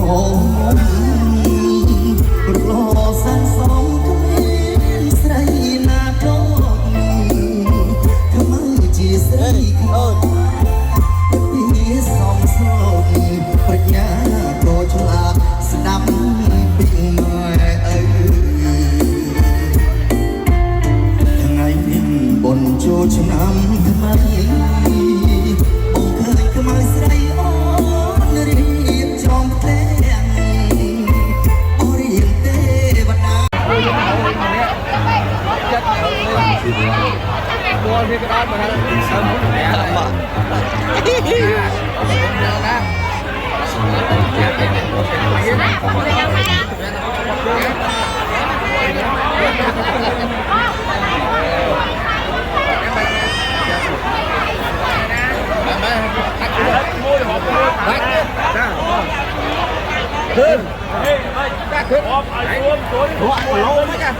รอสันสองขมิ้นใส่หน้าโลกทำไมจีใส่ขาปีสองสองปัญญาโกชลาสนับปิงหน่อยทั้งไงบนโจชนำทำไมองเคยขมายใส่อ้อนรีบจอมแป้งโอรียนเตวันนาตัวที่กระดานมาแล้วสมุนแหนอะไรขึ้นขึ้นออกไอ้รวมตัวนี้หัวโลไหมกัน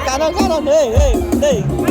การนอนเฮ้ย